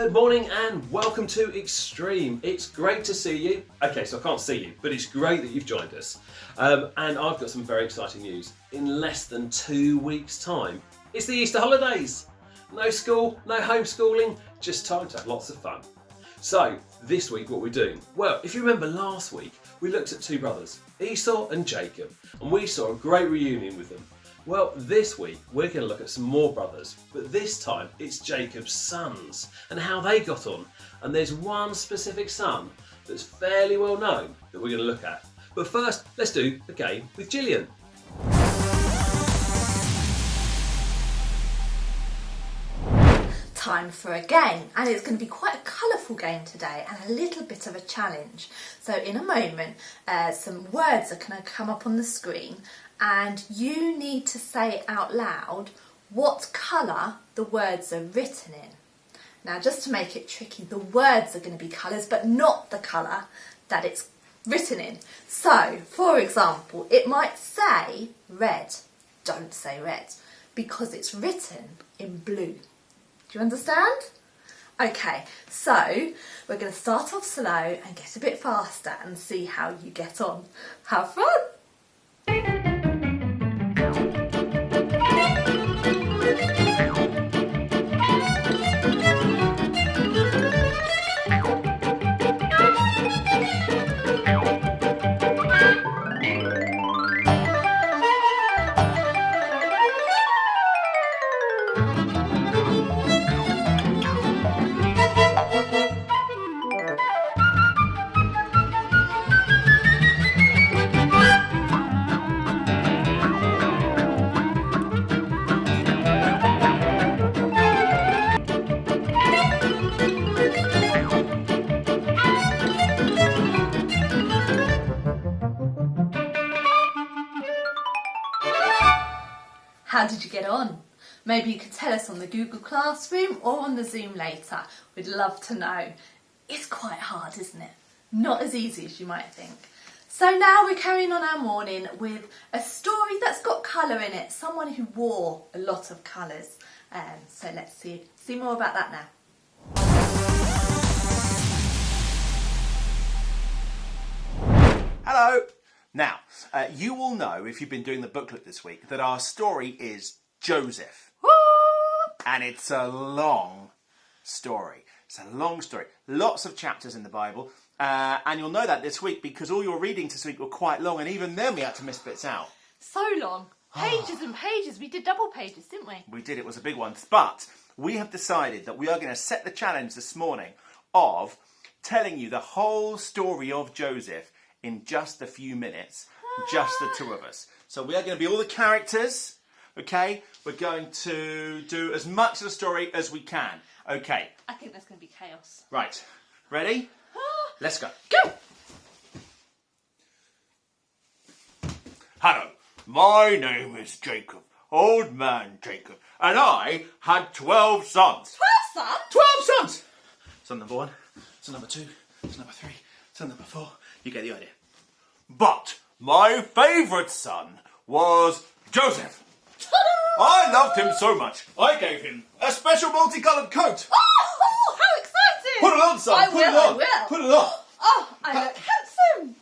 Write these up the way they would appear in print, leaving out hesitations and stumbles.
Good morning and welcome to Xtreme. It's great to see you. Okay, so I can't see you, but it's great that you've joined us. And I've got some very exciting news. In less than 2 weeks' time, it's the Easter holidays. No school, no homeschooling, just time to have lots of fun. So, this week what we're doing? Well, if you remember last week, we looked at two brothers, Esau and Jacob, and we saw a great reunion with them. Well, this week we're going to look at some more brothers, but this time it's Jacob's sons and how they got on. And there's one specific son that's fairly well known that we're going to look at. But first, let's do a game with Gillian. Time for a game, and it's going to be quite a colourful game today and a little bit of a challenge. So in a moment, some words are going to come up on the screen and you need to say out loud what colour the words are written in. Now, just to make it tricky, the words are going to be colours but not the colour that it's written in. So, for example, it might say red. Don't say red because it's written in blue. Do you understand? Okay, so we're going to start off slow and get a bit faster and see how you get on. Have fun! How did you get on? Maybe you could tell us on the Google Classroom or on the Zoom later. We'd love to know. It's quite hard, isn't it? Not as easy as you might think. So now we're carrying on our morning with a story that's got colour in it. Someone who wore a lot of colours. So let's see more about that now. Hello! Now, you will know, if you've been doing the booklet this week, that our story is Joseph. Woo! And it's a long story. It's a long story. Lots of chapters in the Bible. And you'll know that this week because all your readings this week were quite long, and even then we had to miss bits out. So long. Pages and pages. We did double pages, didn't we? We did. It was a big one. But we have decided that we are going to set the challenge this morning of telling you the whole story of Joseph in just a few minutes, just the two of us. So we are going to be all the characters, okay? We're going to do as much of the story as we can, okay? I think there's going to be chaos. Right, ready? Let's go. Go! Hello, my name is Jacob, old man Jacob, and I had 12 sons. 12 sons? 12 sons! Son number 1, son number 2, son number 3, son number 4. You get the idea. But my favourite son was Joseph. Ta-da! I loved him so much. I gave him a special multicoloured coat. Oh, how exciting! Put it on, son. I Put will, it on. I will. Put it on. Oh, I look handsome.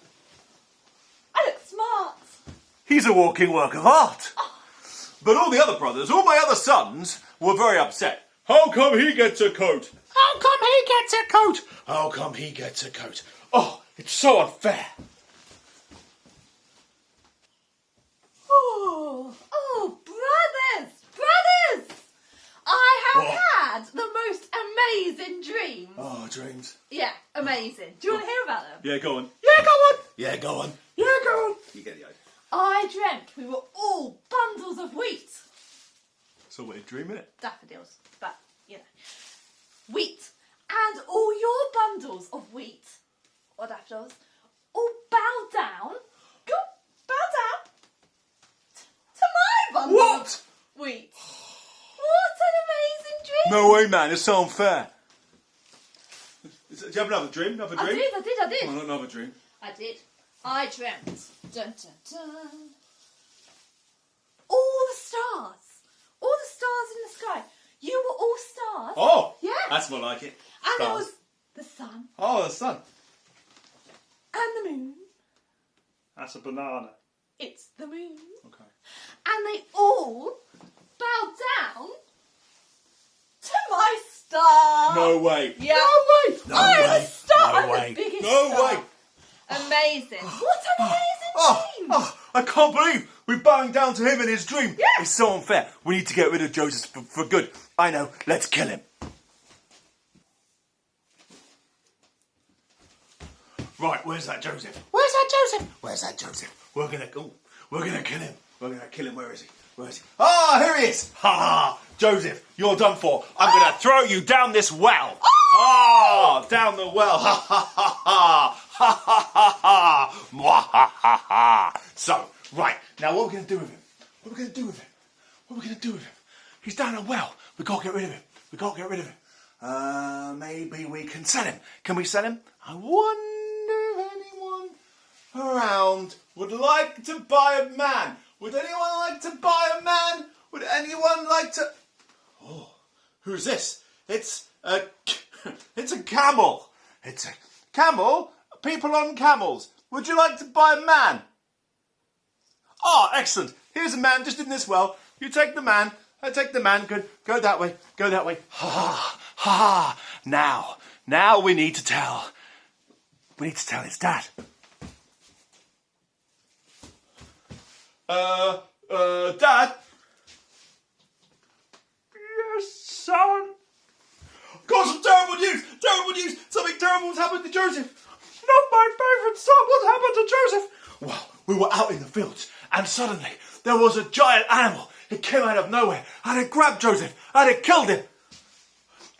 I look smart. He's a walking work of art. But all the other brothers, all my other sons, were very upset. How come he gets a coat? How come he gets a coat? How come he gets a coat? Oh, it's so unfair. Oh, brothers! I have had the most amazing dreams. Oh, dreams. Yeah, amazing. Do you want to hear about them? Yeah, go on. Yeah, go on. Yeah, go on. Yeah, go on. You get the idea. I dreamt we were all bundles of wheat. It's a weird dream, isn't it? Daffodils, but, you know. Wheat. And all your bundles of wheat, or daffodils, all bow down. Go, bow down to my bundle What? of wheat. What an amazing dream. No way, man. It's so unfair. Do you have another dream? Another dream? I did. Oh, not another dream. I did. I dreamt. Dun, dun, dun. All the stars in the sky. You were all stars. Oh, Yeah. that's more like it. And there stars. was the sun Oh, the sun. and the moon. That's a banana. It's the moon. Okay. And they all bowed down to my star. No way. Yeah. No way. No I am way. a star. No I'm way. the biggest No star. way. Amazing. What an amazing dream. I can't believe we're bowing down to him in his dream. Yeah. It's so unfair. We need to get rid of Joseph for good. I know. Let's kill him. Right, where's that Joseph? Where's that Joseph? Where's that Joseph? We're gonna kill him. We're gonna kill him. Where is he? Where is he? Ah, here he is! Ha ha! Joseph, you're done for. I'm gonna throw you down this well. Ah, down the well. Ha ha ha ha! Ha ha ha ha! Mwah ha ha ha! So, right, now what are we gonna do with him? What are we gonna do with him? What are we gonna do with him? He's down a well. We can't get rid of him. We can't get rid of him. Maybe we can sell him. Can we sell him? I wonder if anyone around would like to buy a man. Would anyone like to buy a man? Would anyone like to... Oh, who's this? It's a camel. It's a camel. People on camels. Would you like to buy a man? Oh, excellent. Here's a man just in this well. You take the man. I take the man. Good. Go that way. Go that way. Ha ha. Now we need to tell. We need to tell his dad. Dad? Yes, son? Got some terrible news! Terrible news! Something terrible has happened to Joseph! Not my favourite son! What happened to Joseph? Well, we were out in the fields, and suddenly there was a giant animal. It came out of nowhere, and it grabbed Joseph, and it killed him.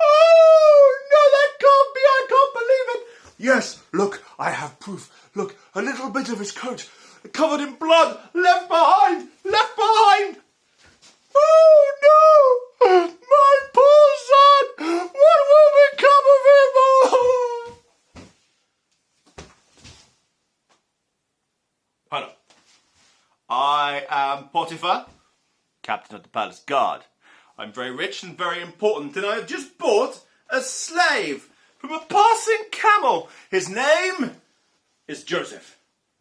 Oh, no, that can't be! I can't believe it! Yes, look, I have proof. Look, a little bit of his coat, covered in blood, left behind! Left behind! Oh, no! My poor son! What will become of him? Oh! Hello. I am Potiphar, captain of the palace guard. I'm very rich and very important, and I have just bought a slave from a passing camel. His name is Joseph.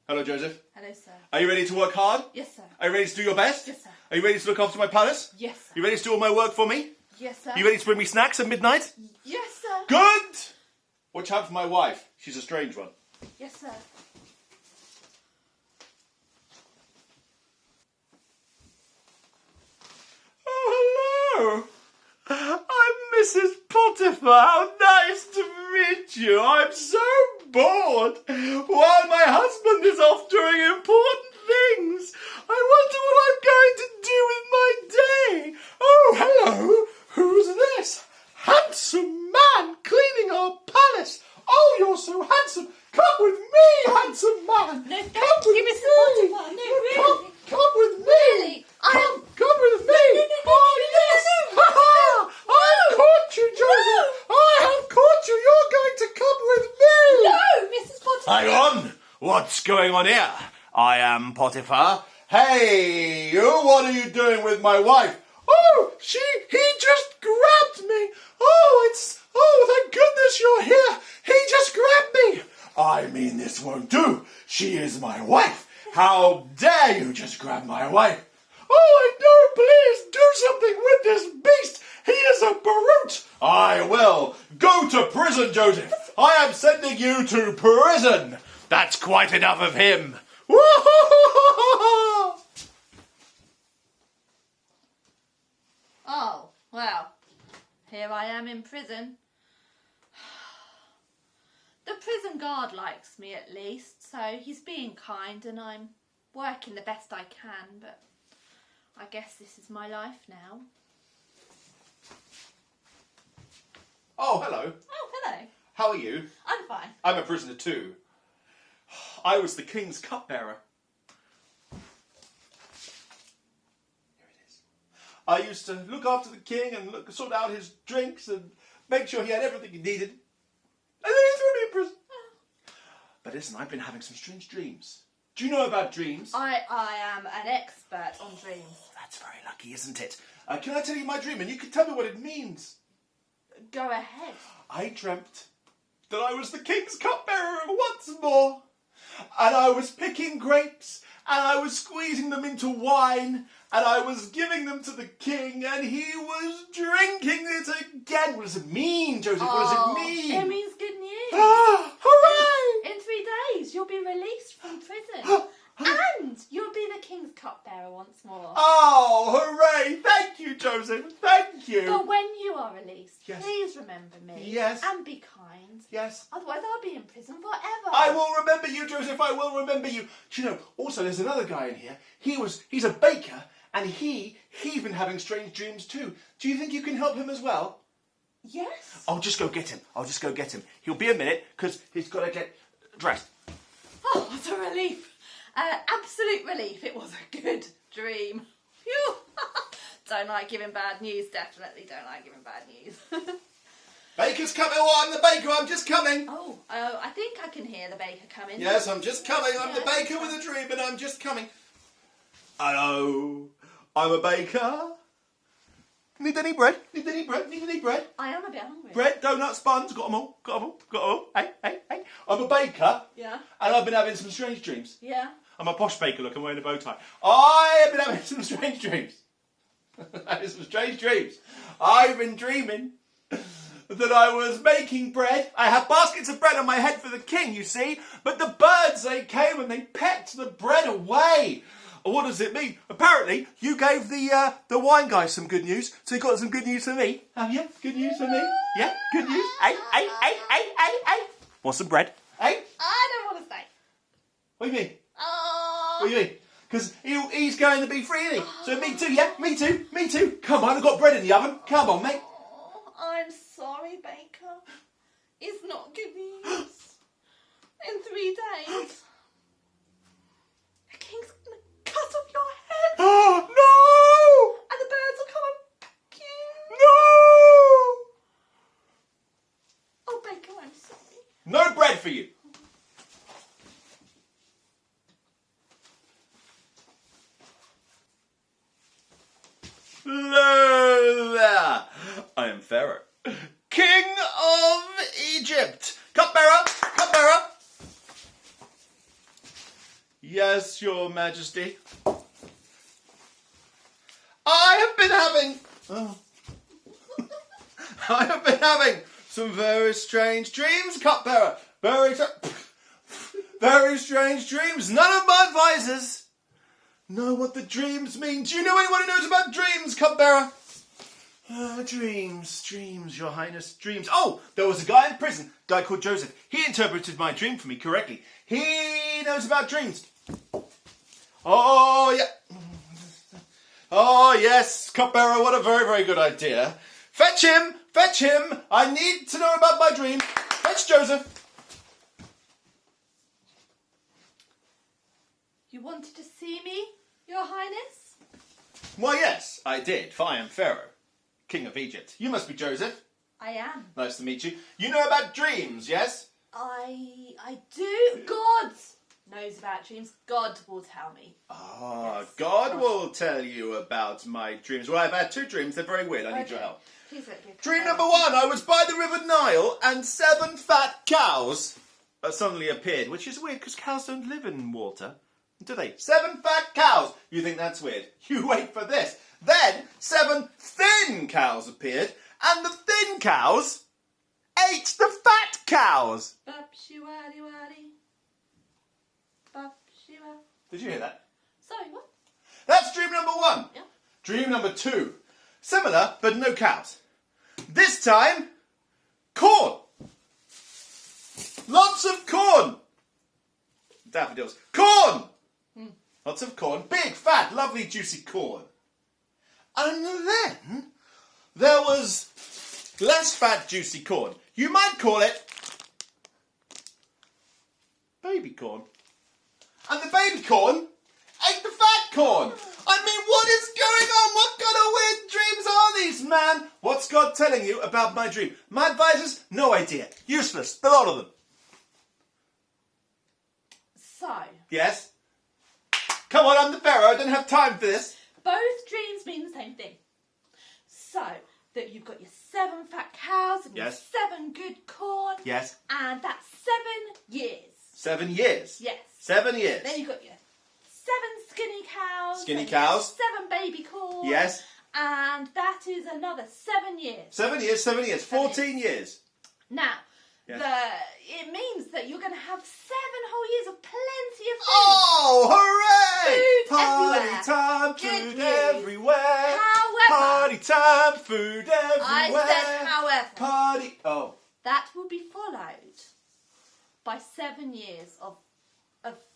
Hello, Joseph. Hello, sir. Are you ready to work hard? Yes, sir. Are you ready to do your best? Yes, sir. Are you ready to look after my palace? Yes, sir. You ready to do all my work for me? Yes, sir. You ready to bring me snacks at midnight? Yes, sir. Good! Watch out for my wife. She's a strange one. Yes, sir. Oh, hello. I'm Mrs. Potiphar. How nice to meet you. I'm so bored while my husband is off doing important things. I wonder what I'm going to do with my day. Oh, hello. Who's this? Handsome man cleaning our palace. Oh, you're so handsome. Come with me, handsome man. No, Come thank with you, me. Mr. Potiphar. No, really. Come with me. Really? Come with me. No, Oh, yes. no. Ha ha. I've caught you, Joseph. I have caught you. You're going to come with me. No, Mrs. Potiphar. Hang on. What's going on here? I am Potiphar. Hey, you, what are you doing with my wife? Oh, he just grabbed me. Oh, thank goodness you're here. He just grabbed me. I mean, this won't do. She is my wife. How dare you just grab my wife? Oh, I know, please do something with this beast. He is a brute. I will. Go to prison, Joseph. I am sending you to prison. That's quite enough of him. Oh, well, here I am in prison. The prison guard likes me at least, so he's being kind and I'm working the best I can, but I guess this is my life now. Oh, hello. Oh, hello. How are you? I'm fine. I'm a prisoner too. I was the king's cupbearer. Here it is. I used to look after the king and sort out his drinks and make sure he had everything he needed. And then he threw me in prison. But listen, I've been having some strange dreams. Do you know about dreams? I am an expert on dreams. That's very lucky, isn't it? Can I tell you my dream and you can tell me what it means? Go ahead. I dreamt that I was the king's cupbearer once more. And I was picking grapes, and I was squeezing them into wine, and I was giving them to the king, and he was drinking it again. What does it mean, Joseph? What does it mean? It means good news. Ah, hooray! In 3 days, you'll be released from prison. And you'll be the king's cupbearer once more. Oh, hooray! Thank you, Joseph. Thank you. But when you are released, Yes. please remember me. Yes. And be kind. Yes. Otherwise, I'll be in prison forever. I will remember you, Joseph. I will remember you. Do you know, also there's another guy in here. He's a baker, and he's been having strange dreams too. Do you think you can help him as well? Yes. I'll just go get him. He'll be a minute, because he's got to get dressed. Oh, what a relief. Absolute relief. It was a good dream. Phew. Don't like giving bad news. Definitely don't like giving bad news. Baker's coming. Oh, I'm the baker. I'm just coming. Oh, I think I can hear the baker coming. Yes, I'm just coming. I'm the Yeah, baker with a dream, and I'm just coming. Hello. I'm a baker. Need any bread? Need any bread? I am a bit hungry. Bread, donuts, buns. Got 'em all. Hey. I'm a baker. Yeah. And I've been having some strange dreams. Yeah. I'm a posh baker, look, I'm wearing a bow tie. I have been having some strange dreams. I've been dreaming that I was making bread. I had baskets of bread on my head for the king, you see. But the birds, they came and they pecked the bread away. What does it mean? Apparently, you gave the wine guy some good news. So you got some good news for me. Have you? Good news for me? Yeah, good news. Hey. Want some bread? Hey? I don't want to stay. What do you mean? Oh. What do you mean? Because he's going to be free, isn't he? So me too, yeah? Me too. Come on, I've got bread in the oven. Come on, mate. Oh, I'm sorry, baker. It's not good news. In 3 days, the king's going to cut off your head. Oh, no! And the birds will come and peck you. No! Oh, baker, I'm sorry. No bread for you. Hello there. I am Pharaoh, King of Egypt. Cupbearer. Yes, Your Majesty. I have been having some very strange dreams, Cupbearer. Very strange dreams. None of my advisors know what the dreams mean. Do you know anyone who knows about dreams, Cupbearer? Dreams, Your Highness, dreams. Oh, there was a guy in prison, a guy called Joseph. He interpreted my dream for me correctly. He knows about dreams. Oh, yeah. Oh, yes, Cupbearer, what a very, very good idea. Fetch him. I need to know about my dream. Fetch Joseph. You wanted to see me, Your Highness? Why, yes, I did. I am Pharaoh, King of Egypt. You must be Joseph. I am. Nice to meet you. You know about dreams, yes? I do. God knows about dreams. God will tell me. Ah, Yes. God will tell you about my dreams. Well, I've had 2 dreams. They're very weird. I need your Okay. help. Please let me Dream prepare. number 1. I was by the River Nile and 7 fat cows suddenly appeared, which is weird because cows don't live in water, do they? 7 fat cows. You think that's weird? You wait for this. Then 7 thin cows appeared, and the thin cows ate the fat cows. Bop-shi-waddy-waddy. Bop-shi-wa. Did you hear that? Sorry, what? That's dream number 1. Yeah. Dream number 2. Similar, but no cows. This time, corn. Lots of corn. Daffodils. Corn! Lots of corn. Big, fat, lovely, juicy corn. And then there was less fat, juicy corn. You might call it baby corn. And the baby corn ate the fat corn. I mean, what is going on? What kind of weird dreams are these, man? What's God telling you about my dream? My advisors? No idea. Useless. The lot of them. So, Yes? Come on, I'm the Pharaoh. I don't have time for this. both dreams mean the same thing. So, that you've got your 7 fat cows and Yes. 7 good corn. Yes. And that's 7 years. 7 years. Yes. 7 years. Then you've got your 7 skinny cows. Skinny and cows. 7 baby corn. Yes. And that is another 7 years. 7 years, 7 years, 14 years. Now, Yes. it means that you're going to have 7 whole years of plenty of food. Oh, hooray! Food Party everywhere. time, Good food news. everywhere. However, Party time, food everywhere. I said however, Party. Oh. that will be followed by 7 years of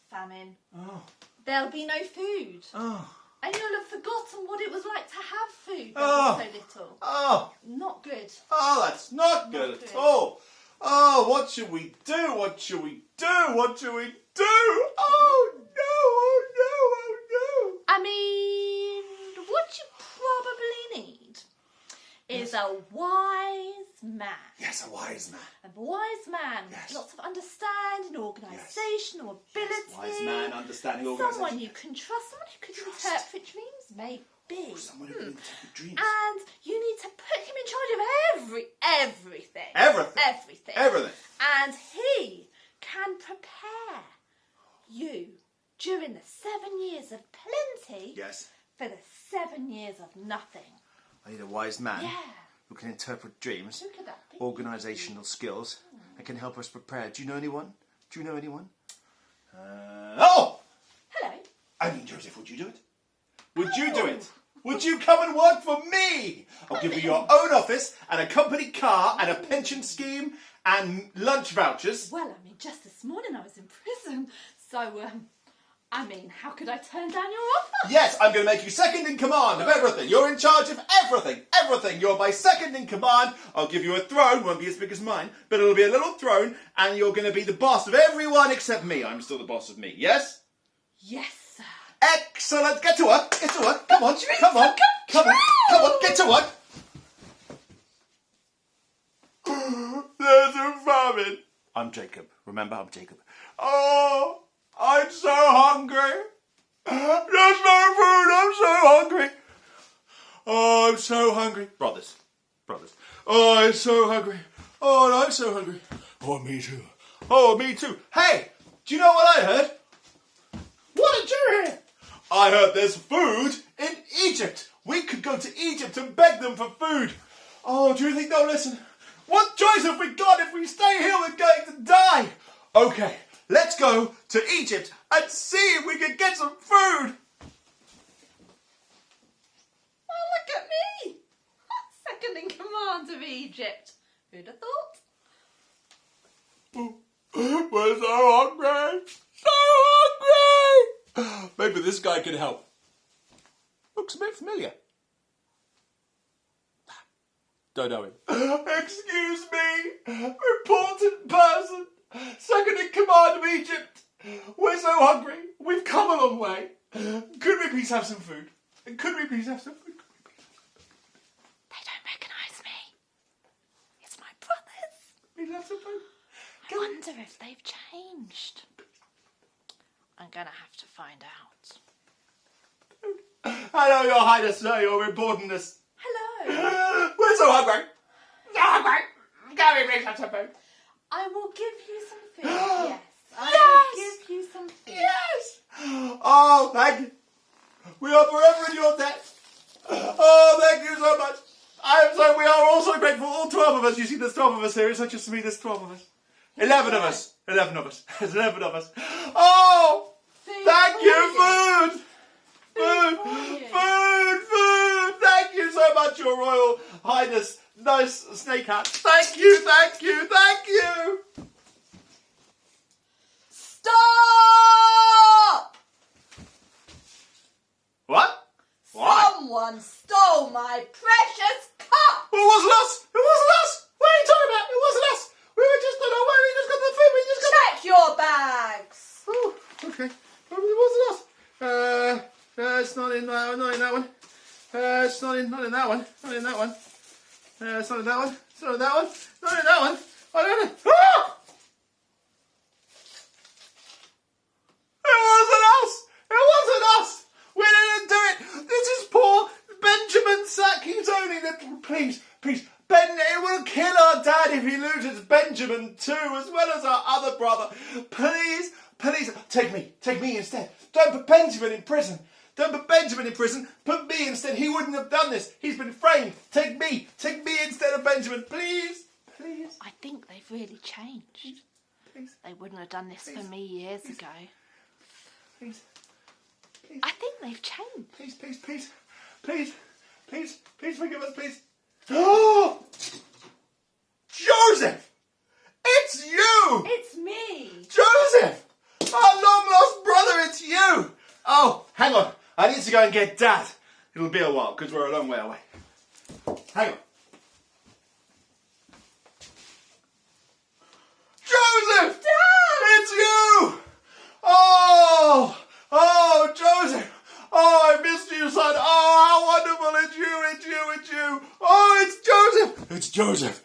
famine. Oh. There'll be no food. Oh. And you'll have forgotten what it was like to have food when Oh. you were so little. Oh. Not good. Oh, that's not good Not at good. all. Oh, what should we do? What should we do? What should we do? Oh no! Oh no! Oh no! I mean, what you probably need is a wise man. Yes, a wise man. A wise man Yes. with lots of understanding, organisational ability. Wise man, understanding Someone organisation. you can trust, someone who could Trust. interpret dreams, maybe. Someone who can interpret dreams. And you need to put him in charge of everything. Everything. Everything. And he can prepare you during the 7 years of plenty Yes. for the 7 years of nothing. I need a wise man Yeah. who can interpret dreams, Who could that be? organisational skills, and can help us prepare. Do you know anyone? Do you know anyone? Oh! Hello. I mean, Joseph, would you do it? Would you do it? Would you come and work for me? I'll give you your own office and a company car and a pension scheme and lunch vouchers. Well, I mean, just this morning I was in prison, so, I mean, how could I turn down your offer? Yes, I'm going to make you second in command of everything. You're in charge of everything. Everything. You're my second in command. I'll give you a throne. Won't be as big as mine, but it'll be a little throne, and you're going to be the boss of everyone except me. I'm still the boss of me. Yes? Yes, sir. Excellent. Get to work. Get to work. Come on. Come on. Come on. Come on. Get to work. There's a famine. I'm Jacob. Remember, I'm Jacob. Oh, I'm so hungry. There's no food. I'm so hungry. Oh, I'm so hungry. Brothers. Oh, I'm so hungry. Oh, I'm so hungry. Oh, me too. Oh, me too. Hey, do you know what I heard? What did you hear? I heard there's food in Egypt. We could go to Egypt and beg them for food. Oh, do you think they'll listen? What choice have we got? If we stay here, we're going to die. Okay, let's go to Egypt and see if we can get some food. Oh, look at me. Second in command of Egypt. Who'd have thought? We're so hungry. So hungry. Maybe this guy can help. Looks a bit familiar. Don't know him. Excuse me, important person, second in command of Egypt. We're so hungry. We've come a long way. Could we please have some food? Could we please have some food? They don't recognise me. It's my brothers. Please have some food. I wonder if they've changed. I'm going to have to find out. Hello, Your Highness, sir, Your Importantness. Hello. We're so hungry. So hungry. Can we please have some food? I will give you some food. Yes. I Yes! will give you some food. Yes! Oh, thank you. We are forever in your debt. Oh, thank you so much. We are all so grateful, all 12 of us. You see, there's 12 of us here. It's not just me, there's 12 of us. 11 of us. 11 of us. There's 11 of us. Oh! Food Thank for you, food! Food Food! for you. Food! Thank you so much, Your Royal Highness. Nice snake hat. Thank you, thank you, thank you! Stop! What? Why? Someone stole my precious cup! It wasn't us! It wasn't us! What are you talking about? It wasn't us! We were just on our way, we just got the food, we just got Check your bags! Oh, okay. It wasn't us. It's not in that one, not in that one. It's not in that one, not in that one. It's not in that one, it's not in that one, not in that one. I don't know. Ah! It wasn't us! It wasn't us! We didn't do it! This is poor Benjamin Sack. He's only little. Please, It will kill our dad if he loses Benjamin too, as well as our other brother. Please, please, take me instead. Don't put Benjamin in prison. Put me instead. He wouldn't have done this. He's been framed. Take me instead of Benjamin, please. Please. I think they've really changed. Please. They wouldn't have done this for me years ago. Please. I think they've changed. Please forgive us, please. Oh! Joseph! It's you! It's me! Joseph! Our long lost brother, it's you! Oh, hang on. I need to go and get Dad. It'll be a while because we're a long way away. Hang on. Joseph! Dad! It's you! Oh, Joseph! Oh, I missed you, son. Oh, how wonderful. It's you. Oh, it's Joseph. It's Joseph.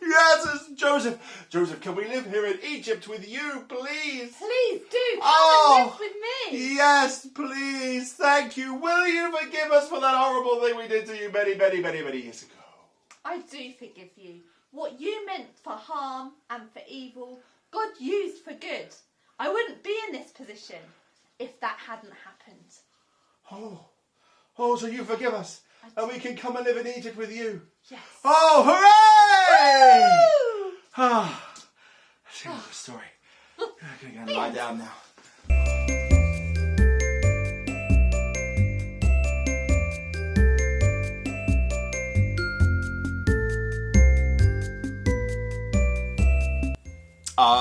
Yes, it's Joseph. Joseph, can we live here in Egypt with you, please? Please do. Come and live with me. Yes, please. Thank you. Will you forgive us for that horrible thing we did to you many, many, many, many years ago? I do forgive you. What you meant for harm and for evil, God used for good. I wouldn't be in this position if that hadn't happened. Oh, so you forgive us and we can come and live in Egypt with you. Yes. Oh, hooray! Woo! That's the end of the story. I'm going to go and lie down now.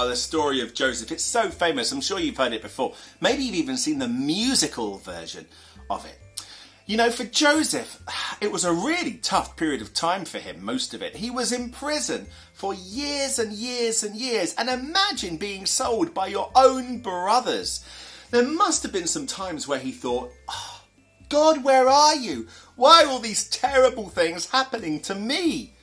The story of Joseph. It's so famous. I'm sure you've heard it before. Maybe you've even seen the musical version of it. You know, for Joseph, it was a really tough period of time for him, most of it. He was in prison for years and years and years. And imagine being sold by your own brothers. There must have been some times where he thought, oh, God, where are you? Why are all these terrible things happening to me?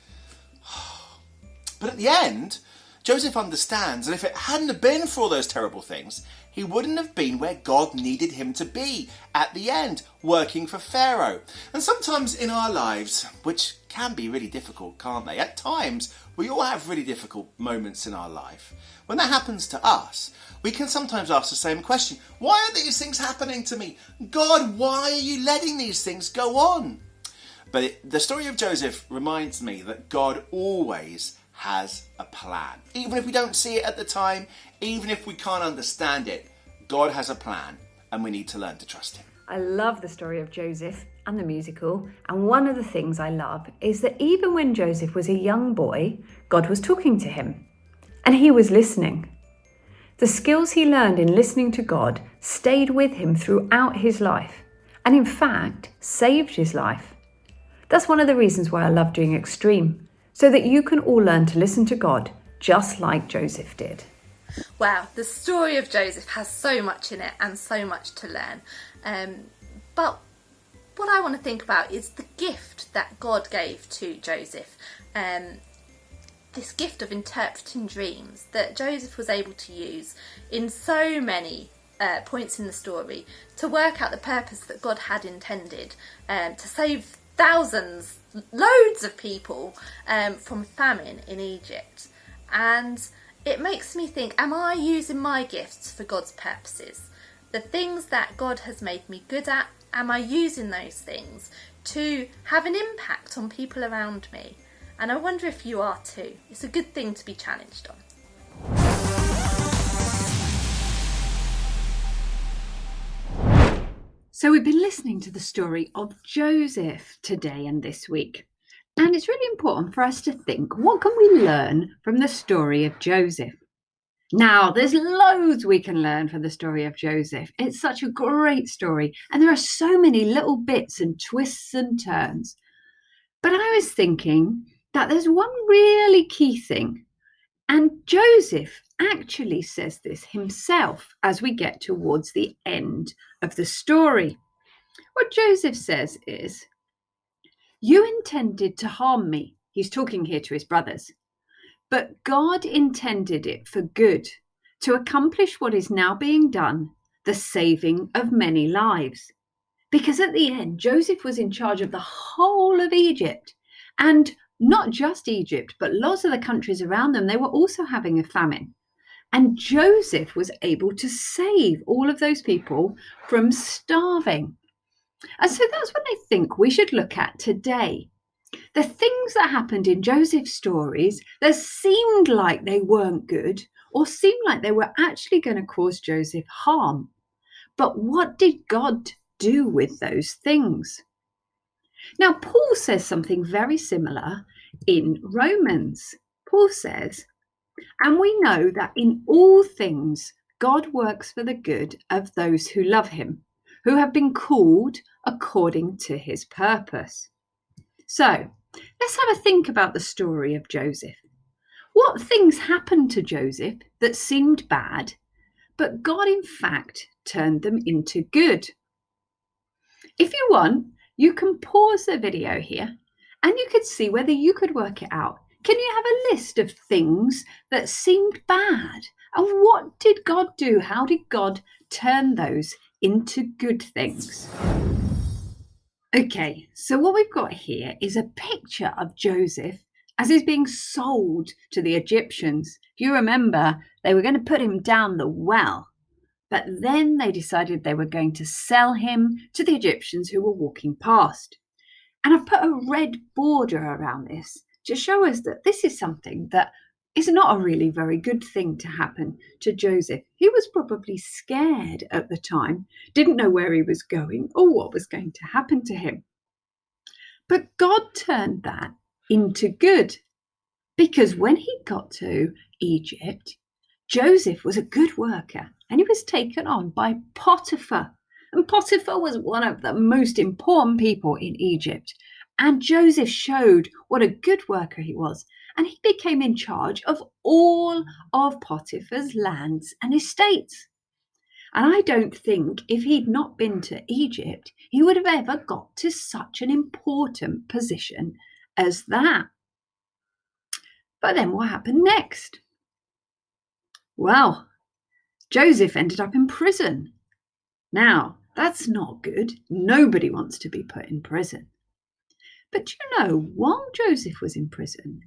But at the end, Joseph understands that if it hadn't have been for all those terrible things, he wouldn't have been where God needed him to be at the end, working for Pharaoh. And sometimes in our lives, which can be really difficult, can't they? At times, we all have really difficult moments in our life. When that happens to us, we can sometimes ask the same question. Why are these things happening to me? God, why are you letting these things go on? But the story of Joseph reminds me that God always has a plan. Even if we don't see it at the time, even if we can't understand it, God has a plan and we need to learn to trust him. I love the story of Joseph and the musical, and one of the things I love is that even when Joseph was a young boy, God was talking to him and he was listening. The skills he learned in listening to God stayed with him throughout his life and in fact saved his life. That's one of the reasons why I love doing Xtreme, so that you can all learn to listen to God just like Joseph did. Wow, the story of Joseph has so much in it and so much to learn. But what I want to think about is the gift that God gave to Joseph. This gift of interpreting dreams that Joseph was able to use in so many points in the story to work out the purpose that God had intended, to save thousands, loads of people from famine in Egypt. And it makes me think, am I using my gifts for God's purposes? The things that God has made me good at, am I using those things to have an impact on people around me? And I wonder if you are too. It's a good thing to be challenged on. So we've been listening to the story of Joseph today and this week. And it's really important for us to think, what can we learn from the story of Joseph? Now, there's loads we can learn from the story of Joseph. It's such a great story. And there are so many little bits and twists and turns. But I was thinking that there's one really key thing. And Joseph actually says this himself as we get towards the end of the story. What Joseph says is, "You intended to harm me." He's talking here to his brothers. "But God intended it for good, to accomplish what is now being done, the saving of many lives." Because at the end, Joseph was in charge of the whole of Egypt. And not just Egypt, but lots of the countries around them, they were also having a famine. And Joseph was able to save all of those people from starving. And so that's what I think we should look at today. The things that happened in Joseph's stories that seemed like they weren't good or seemed like they were actually going to cause Joseph harm. But what did God do with those things? Now, Paul says something very similar in Romans. Paul says, and we know that in all things God works for the good of those who love him, who have been called according to his purpose. So let's have a think about the story of Joseph. What things happened to Joseph that seemed bad, but God in fact turned them into good? If you want, you can pause the video here and you could see whether you could work it out. Can you have a list of things that seemed bad? And what did God do? How did God turn those into good things? Okay, so what we've got here is a picture of Joseph as he's being sold to the Egyptians. If you remember, they were going to put him down the well, but then they decided they were going to sell him to the Egyptians who were walking past. And I've put a red border around this to show us that this is something that is not a really very good thing to happen to Joseph. He was probably scared at the time, didn't know where he was going or what was going to happen to him. But God turned that into good, because when he got to Egypt, Joseph was a good worker and he was taken on by Potiphar. And Potiphar was one of the most important people in Egypt. And Joseph showed what a good worker he was. And he became in charge of all of Potiphar's lands and estates. And I don't think if he'd not been to Egypt, he would have ever got to such an important position as that. But then what happened next? Well, Joseph ended up in prison. Now, that's not good. Nobody wants to be put in prison. But you know, while Joseph was in prison,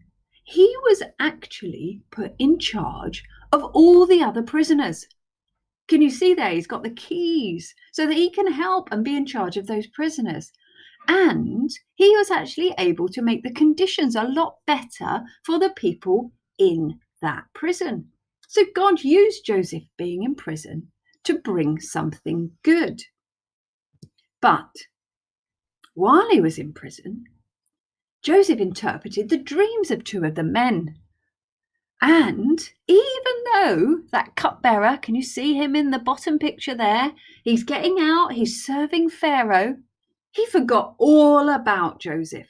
he was actually put in charge of all the other prisoners. Can you see there? He's got the keys so that he can help and be in charge of those prisoners. And he was actually able to make the conditions a lot better for the people in that prison. So God used Joseph being in prison to bring something good. But while he was in prison, Joseph interpreted the dreams of two of the men. And even though that cupbearer, can you see him in the bottom picture there? He's getting out, he's serving Pharaoh. He forgot all about Joseph.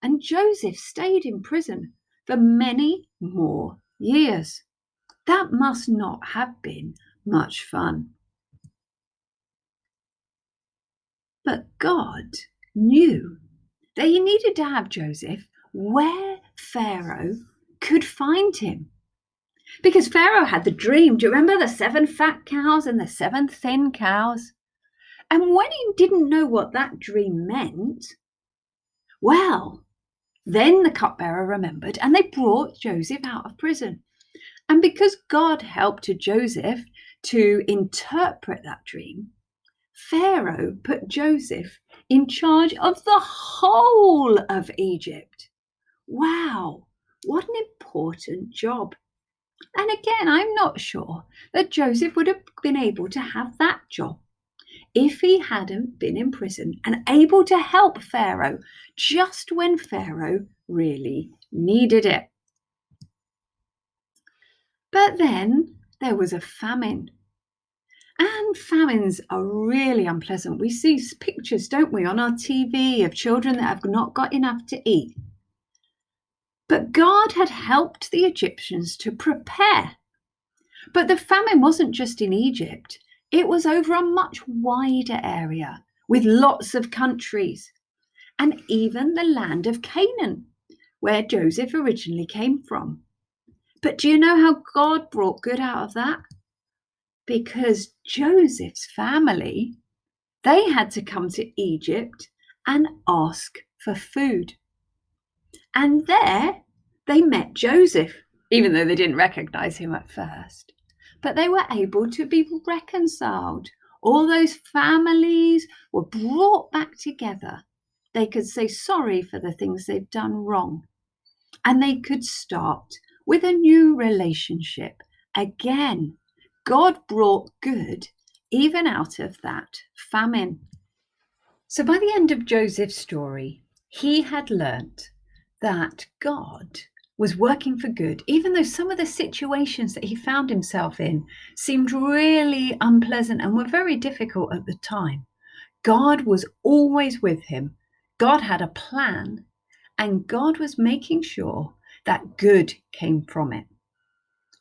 And Joseph stayed in prison for many more years. That must not have been much fun. But God knew that he needed to have Joseph where Pharaoh could find him. Because Pharaoh had the dream. Do you remember the 7 fat cows and the 7 thin cows? And when he didn't know what that dream meant, well, then the cupbearer remembered and they brought Joseph out of prison. And because God helped Joseph to interpret that dream, Pharaoh put Joseph in charge of the whole of Egypt. Wow, what an important job. And again, I'm not sure that Joseph would have been able to have that job if he hadn't been in prison and able to help Pharaoh just when Pharaoh really needed it. But then there was a famine. And famines are really unpleasant. We see pictures, don't we, on our TV of children that have not got enough to eat. But God had helped the Egyptians to prepare. But the famine wasn't just in Egypt. It was over a much wider area with lots of countries, and even the land of Canaan, where Joseph originally came from. But do you know how God brought good out of that? Because Joseph's family, they had to come to Egypt and ask for food. And there they met Joseph, even though they didn't recognize him at first. But they were able to be reconciled. All those families were brought back together. They could say sorry for the things they've done wrong. And they could start with a new relationship again. God brought good even out of that famine. So by the end of Joseph's story, he had learnt that God was working for good, even though some of the situations that he found himself in seemed really unpleasant and were very difficult at the time. God was always with him. God had a plan, and God was making sure that good came from it.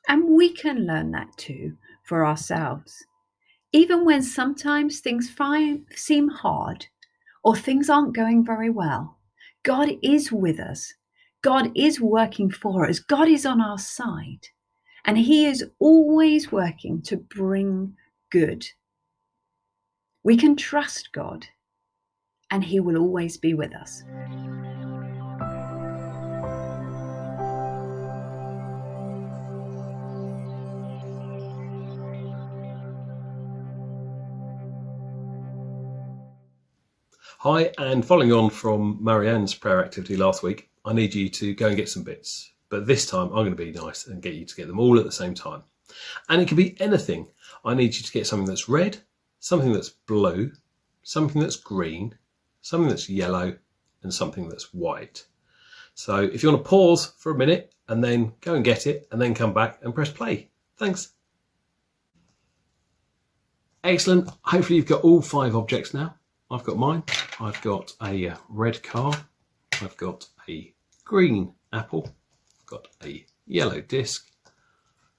And we can learn that too for ourselves. Even when sometimes things seem hard or things aren't going very well, God is with us. God is working for us. God is on our side. And he is always working to bring good. We can trust God, and he will always be with us. Hi, and following on from Marianne's prayer activity last week, I need you to go and get some bits. But this time I'm going to be nice and get you to get them all at the same time. And it can be anything. I need you to get something that's red, something that's blue, something that's green, something that's yellow, and something that's white. So if you want to pause for a minute and then go and get it and then come back and press play. Thanks. Excellent. Hopefully you've got all 5 objects now. I've got mine. I've got a red car. I've got a green apple. I've got a yellow disc,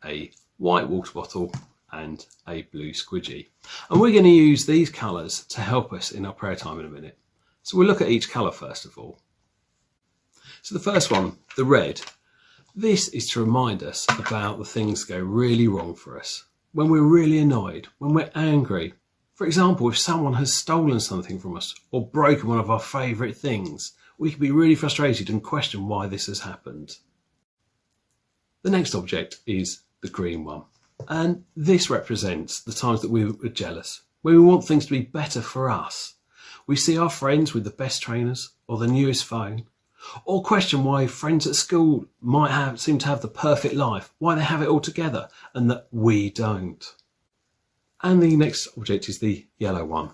a white water bottle, and a blue squidgy. And we're going to use these colours to help us in our prayer time in a minute. So we'll look at each colour first of all. So the first one, the red. This is to remind us about the things that go really wrong for us. When we're really annoyed, when we're angry. For example, if someone has stolen something from us or broken one of our favourite things, we can be really frustrated and question why this has happened. The next object is the green one. And this represents the times that we were jealous, when we want things to be better for us. We see our friends with the best trainers or the newest phone, or question why friends at school might seem to have the perfect life, why they have it all together and that we don't. And the next object is the yellow one.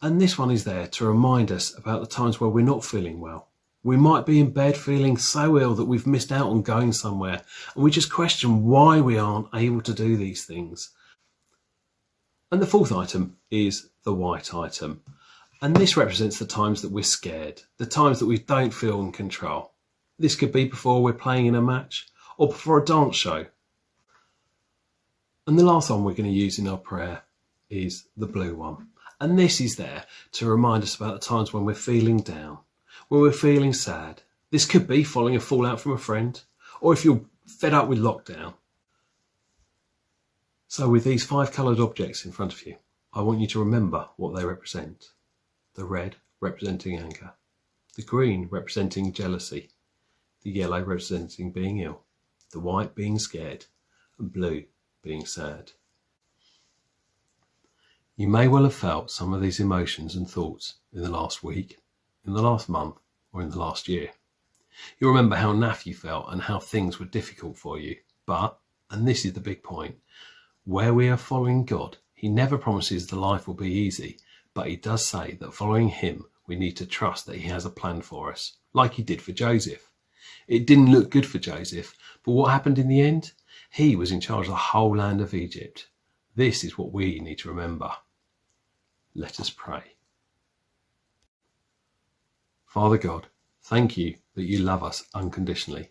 And this one is there to remind us about the times where we're not feeling well. We might be in bed feeling so ill that we've missed out on going somewhere, and we just question why we aren't able to do these things. And the fourth item is the white item. And this represents the times that we're scared, the times that we don't feel in control. This could be before we're playing in a match or before a dance show. And the last one we're going to use in our prayer is the blue one. And this is there to remind us about the times when we're feeling down, when we're feeling sad. This could be following a fallout from a friend, or if you're fed up with lockdown. So with these 5 coloured objects in front of you, I want you to remember what they represent. The red representing anger, the green representing jealousy, the yellow representing being ill, the white being scared, and blue being sad. You may well have felt some of these emotions and thoughts in the last week, in the last month, or in the last year. You remember how naff you felt and how things were difficult for you. But, and this is the big point, where we are following God, he never promises the life will be easy, but he does say that following him, we need to trust that he has a plan for us, like he did for Joseph. It didn't look good for Joseph, but what happened in the end? He was in charge of the whole land of Egypt. This is what we need to remember. Let us pray. Father God, thank you that you love us unconditionally.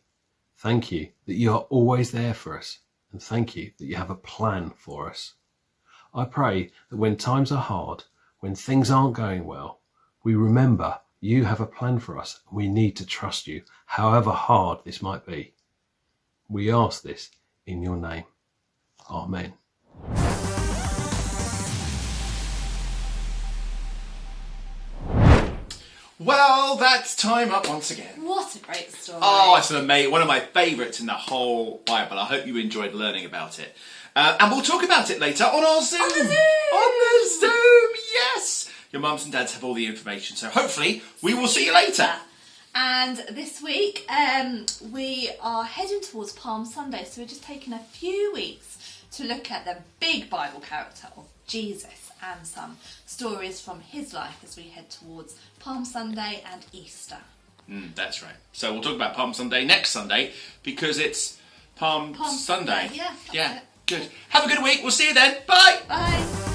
Thank you that you are always there for us. And thank you that you have a plan for us. I pray that when times are hard, when things aren't going well, we remember you have a plan for us and we need to trust you, however hard this might be. We ask this in your name. Amen. Well, that's time up once again. What a great story. Oh, it's one of my favourites in the whole Bible. I hope you enjoyed learning about it. And we'll talk about it later on our Zoom. On the Zoom! On the Zoom, yes! Your mums and dads have all the information, so hopefully we will see you later. And this week we are heading towards Palm Sunday, so we're just taking a few weeks to look at the big Bible character of Jesus and some stories from his life as we head towards Palm Sunday and Easter. That's right. So we'll talk about Palm Sunday next Sunday because it's Palm Sunday. Yeah, Yeah, it. good. Have a good week. We'll see you then. Bye. Bye.